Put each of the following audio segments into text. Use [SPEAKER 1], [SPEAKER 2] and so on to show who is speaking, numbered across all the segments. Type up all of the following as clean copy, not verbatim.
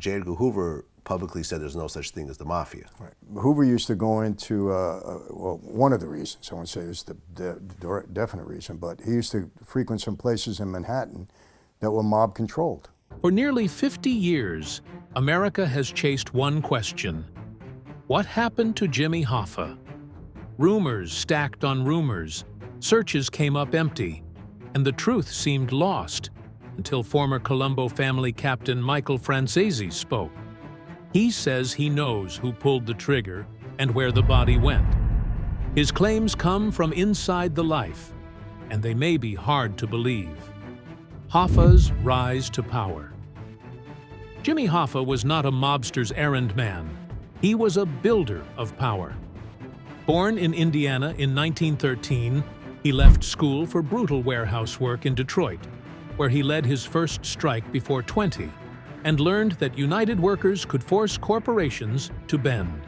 [SPEAKER 1] J. Edgar Hoover publicly said there's no such thing as the mafia.
[SPEAKER 2] Right. Hoover used to go into, well, one of the reasons, I won't say it's the definite reason, but he used to frequent some places in Manhattan that were mob controlled.
[SPEAKER 3] For nearly 50 years, America has chased one question. What happened to Jimmy Hoffa? Rumors stacked on rumors, searches came up empty, and the truth seemed lost until former Colombo family captain Michael Franzese spoke. He says he knows who pulled the trigger and where the body went. His claims come from inside the life, and they may be hard to believe. Hoffa's rise to power. Jimmy Hoffa was not a mobster's errand man. He was a builder of power. Born in Indiana in 1913, he left school for brutal warehouse work in Detroit, where he led his first strike before 20, and learned that united workers could force corporations to bend.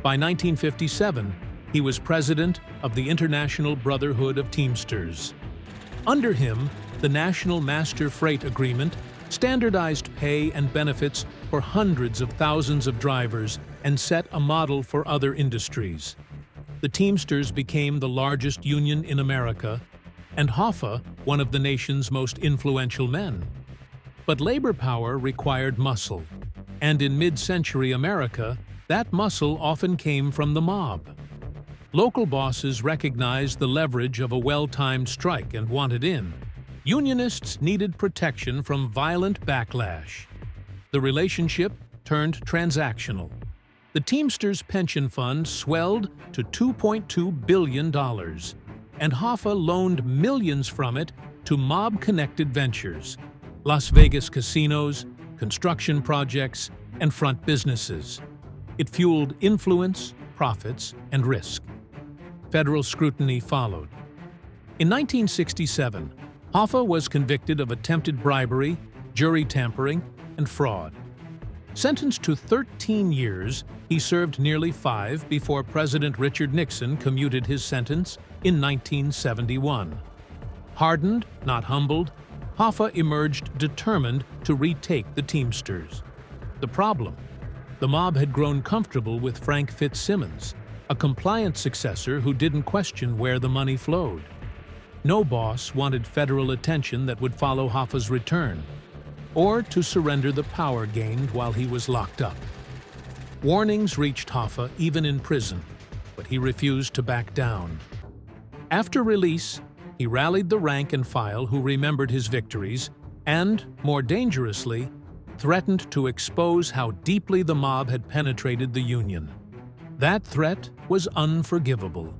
[SPEAKER 3] By 1957, he was president of the International Brotherhood of Teamsters. Under him, the National Master Freight Agreement standardized pay and benefits for hundreds of thousands of drivers and set a model for other industries. The Teamsters became the largest union in America, and Hoffa one of the nation's most influential men. But labor power required muscle, and in mid-century America, that muscle often came from the mob. Local bosses recognized the leverage of a well-timed strike and wanted in. Unionists needed protection from violent backlash. The relationship turned transactional. The Teamsters pension fund swelled to $2.2 billion, and Hoffa loaned millions from it to mob-connected ventures, Las Vegas casinos, construction projects, and front businesses. It fueled influence, profits, and risk. Federal scrutiny followed. In 1967, Hoffa was convicted of attempted bribery, jury tampering, and fraud. Sentenced to 13 years, he served nearly 5 before President Richard Nixon commuted his sentence in 1971. Hardened, not humbled, Hoffa emerged determined to retake the Teamsters. The problem? The mob had grown comfortable with Frank Fitzsimmons, a compliant successor who didn't question where the money flowed. No boss wanted federal attention that would follow Hoffa's return, or to surrender the power gained while he was locked up. Warnings reached Hoffa even in prison, but he refused to back down. After release, he rallied the rank and file who remembered his victories and, more dangerously, threatened to expose how deeply the mob had penetrated the Union. That threat was unforgivable.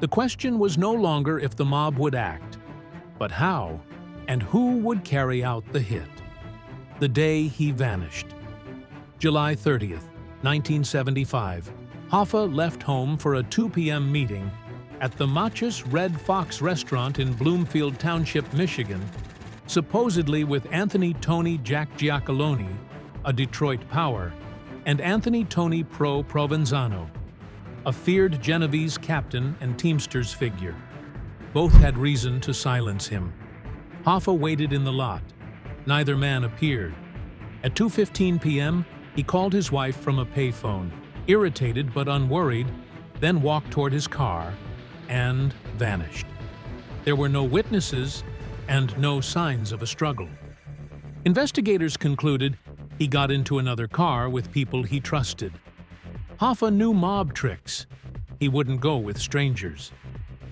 [SPEAKER 3] The question was no longer if the mob would act, but how and who would carry out the hit. The day he vanished. July 30th, 1975, Hoffa left home for a 2 p.m. meeting at the Matches Red Fox restaurant in Bloomfield Township, Michigan, supposedly with Anthony Tony Jack Giacalone, a Detroit power, and Anthony Tony Pro Provenzano, a feared Genovese captain and Teamsters figure. Both had reason to silence him. Hoffa waited in the lot. Neither man appeared. At 2:15 p.m., he called his wife from a payphone, irritated but unworried, then walked toward his car and vanished. There were no witnesses and no signs of a struggle. Investigators concluded he got into another car with people he trusted. Hoffa knew mob tricks. He wouldn't go with strangers.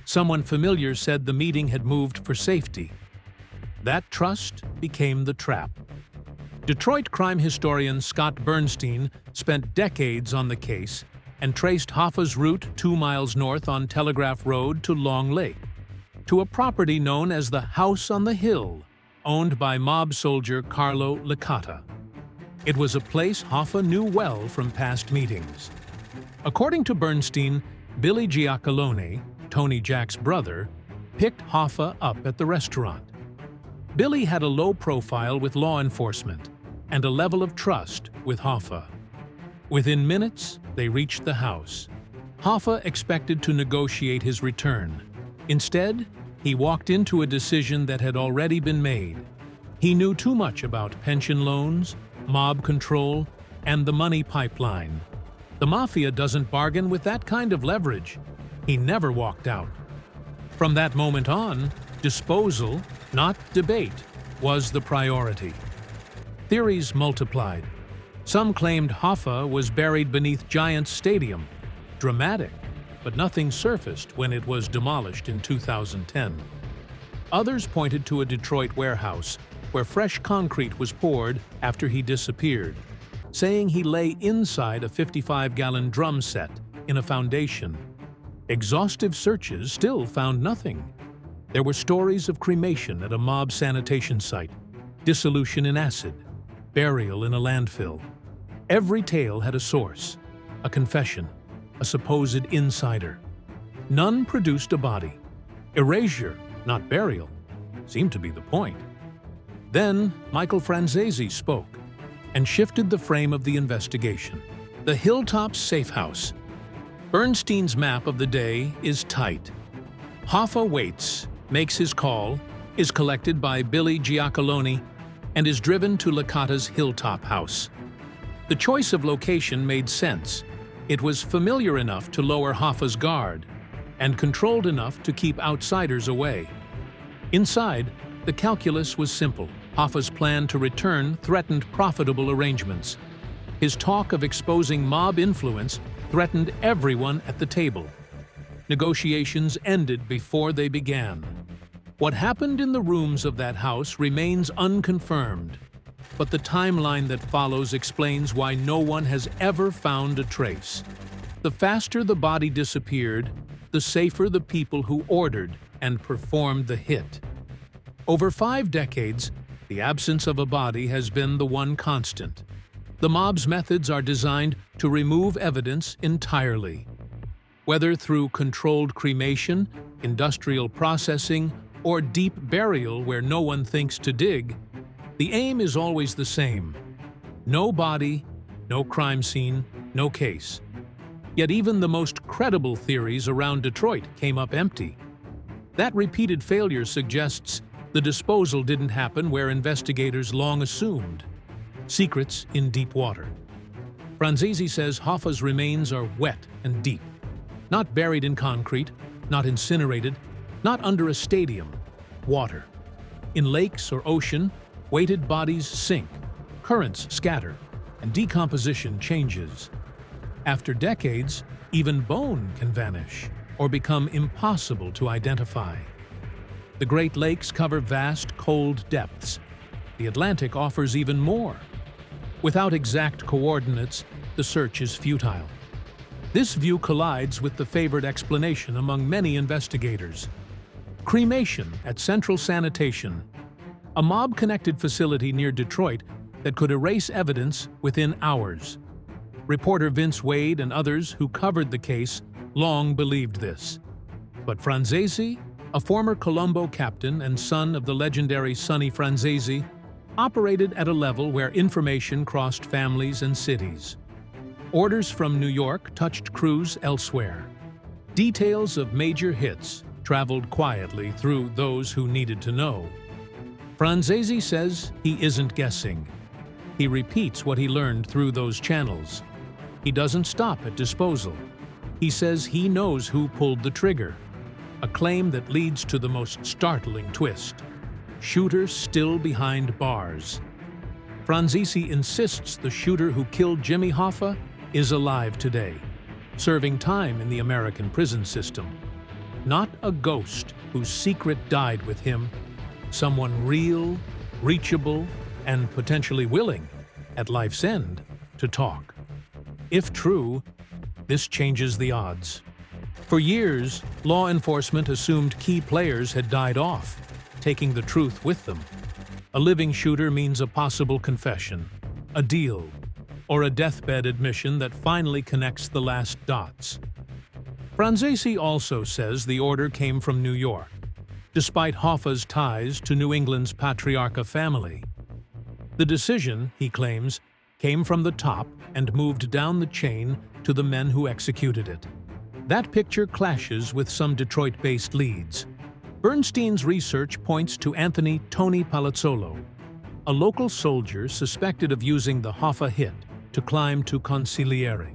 [SPEAKER 3] Someone familiar said the meeting had moved for safety. That trust became the trap. Detroit crime historian Scott Bernstein spent decades on the case and traced Hoffa's route 2 miles north on Telegraph Road to Long Lake, to a property known as the House on the Hill, owned by mob soldier Carlo Licata. It was a place Hoffa knew well from past meetings. According to Bernstein, Billy Giacalone, Tony Jack's brother, picked Hoffa up at the restaurant. Billy had a low profile with law enforcement and a level of trust with Hoffa. Within minutes, they reached the house. Hoffa expected to negotiate his return. Instead, he walked into a decision that had already been made. He knew too much about pension loans, mob control, and the money pipeline. The Mafia doesn't bargain with that kind of leverage. He never walked out. From that moment on, disposal, not debate, was the priority. Theories multiplied. Some claimed Hoffa was buried beneath Giants Stadium. Dramatic, but nothing surfaced when it was demolished in 2010. Others pointed to a Detroit warehouse where fresh concrete was poured after he disappeared, saying he lay inside a 55-gallon drum set in a foundation. Exhaustive searches still found nothing. There were stories of cremation at a mob sanitation site, dissolution in acid, burial in a landfill. Every tale had a source, a confession, a supposed insider. None produced a body. Erasure, not burial, seemed to be the point. Then Michael Franzese spoke and shifted the frame of the investigation. The Hilltop Safe House. Bernstein's map of the day is tight. Hoffa waits, makes his call, is collected by Billy Giacalone, and is driven to Licata's Hilltop House. The choice of location made sense. It was familiar enough to lower Hoffa's guard, and controlled enough to keep outsiders away. Inside, the calculus was simple. Hoffa's plan to return threatened profitable arrangements. His talk of exposing mob influence threatened everyone at the table. Negotiations ended before they began. What happened in the rooms of that house remains unconfirmed, but the timeline that follows explains why no one has ever found a trace. The faster the body disappeared, the safer the people who ordered and performed the hit. Over 5 decades, the absence of a body has been the one constant. The mob's methods are designed to remove evidence entirely. Whether through controlled cremation, industrial processing, or deep burial where no one thinks to dig, the aim is always the same. No body, no crime scene, no case. Yet even the most credible theories around Detroit came up empty. That repeated failure suggests the disposal didn't happen where investigators long assumed. Secrets in deep water. Franzese says Hoffa's remains are wet and deep. Not buried in concrete, not incinerated, not under a stadium. Water. In lakes or ocean, weighted bodies sink, currents scatter, and decomposition changes. After decades, even bone can vanish or become impossible to identify. The Great Lakes cover vast, cold depths. The Atlantic offers even more. Without exact coordinates, the search is futile. This view collides with the favored explanation among many investigators. Cremation at Central Sanitation, a mob-connected facility near Detroit that could erase evidence within hours. Reporter Vince Wade and others who covered the case long believed this. But Franzese, a former Colombo captain and son of the legendary Sonny Franzese, operated at a level where information crossed families and cities. Orders from New York touched crews elsewhere. Details of major hits traveled quietly through those who needed to know. Franzese says he isn't guessing. He repeats what he learned through those channels. He doesn't stop at disposal. He says he knows who pulled the trigger, a claim that leads to the most startling twist. Shooter still behind bars. Franzese insists the shooter who killed Jimmy Hoffa is alive today, serving time in the American prison system. Not a ghost whose secret died with him, someone real, reachable, and potentially willing, at life's end, to talk. If true, this changes the odds. For years, law enforcement assumed key players had died off, taking the truth with them. A living shooter means a possible confession, a deal, or a deathbed admission that finally connects the last dots. Franzese also says the order came from New York, despite Hoffa's ties to New England's Patriarcha family. The decision, he claims, came from the top and moved down the chain to the men who executed it. That picture clashes with some Detroit-based leads. Bernstein's research points to Anthony "Tony" Palazzolo, a local soldier suspected of using the Hoffa hit to climb to Consigliere.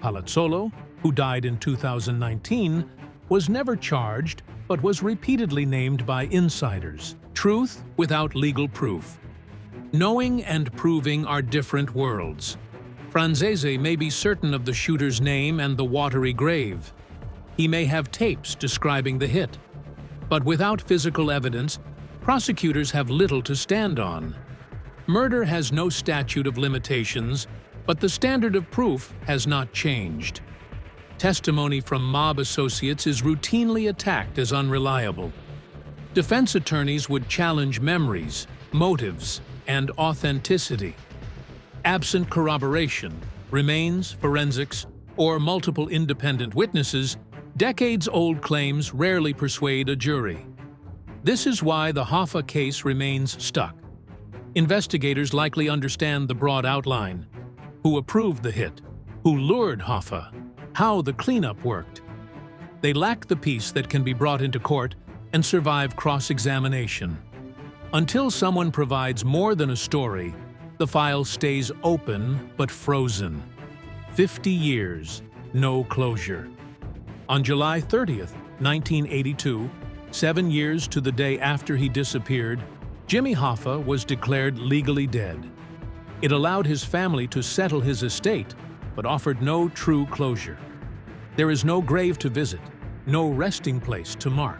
[SPEAKER 3] Palazzolo, who died in 2019, was never charged but was repeatedly named by insiders. Truth without legal proof. Knowing and proving are different worlds. Franzese may be certain of the shooter's name and the watery grave. He may have tapes describing the hit. But without physical evidence, prosecutors have little to stand on. Murder has no statute of limitations, but the standard of proof has not changed. Testimony from mob associates is routinely attacked as unreliable. Defense attorneys would challenge memories, motives, and authenticity. Absent corroboration, remains, forensics, or multiple independent witnesses, decades-old claims rarely persuade a jury. This is why the Hoffa case remains stuck. Investigators likely understand the broad outline: who approved the hit, who lured Hoffa, how the cleanup worked. They lack the piece that can be brought into court and survive cross-examination. Until someone provides more than a story, the file stays open but frozen. 50 years, no closure. On July 30th, 1982, 7 years to the day after he disappeared, Jimmy Hoffa was declared legally dead. It allowed his family to settle his estate, but offered no true closure. There is no grave to visit, no resting place to mark.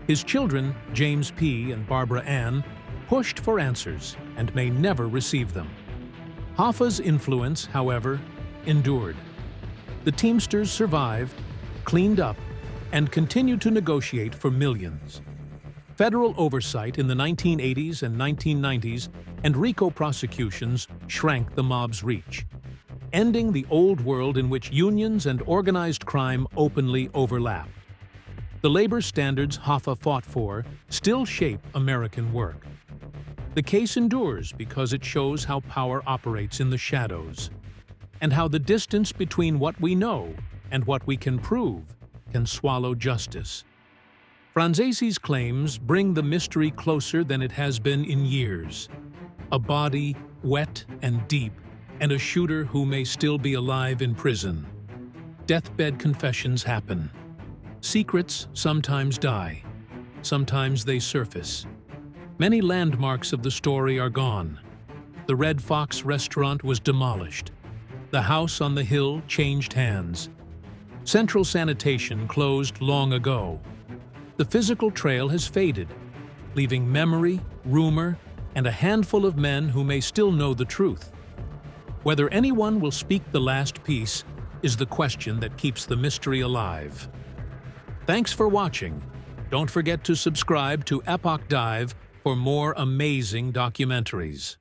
[SPEAKER 3] His children, James P. and Barbara Ann, pushed for answers and may never receive them. Hoffa's influence, however, endured. The Teamsters survived, cleaned up, and continued to negotiate for millions. Federal oversight in the 1980s and 1990s and RICO prosecutions shrank the mob's reach, ending the old world in which unions and organized crime openly overlap. The labor standards Hoffa fought for still shape American work. The case endures because it shows how power operates in the shadows, and how the distance between what we know and what we can prove can swallow justice. Franzese's claims bring the mystery closer than it has been in years. A body wet and deep, and a shooter who may still be alive in prison. Deathbed confessions happen. Secrets sometimes die. Sometimes they surface. Many landmarks of the story are gone. The Red Fox restaurant was demolished. The house on the hill changed hands. Central sanitation closed long ago. The physical trail has faded, leaving memory, rumor, and a handful of men who may still know the truth. Whether anyone will speak the last piece is the question that keeps the mystery alive. Thanks for watching. Don't forget to subscribe to Epoch Dive for more amazing documentaries.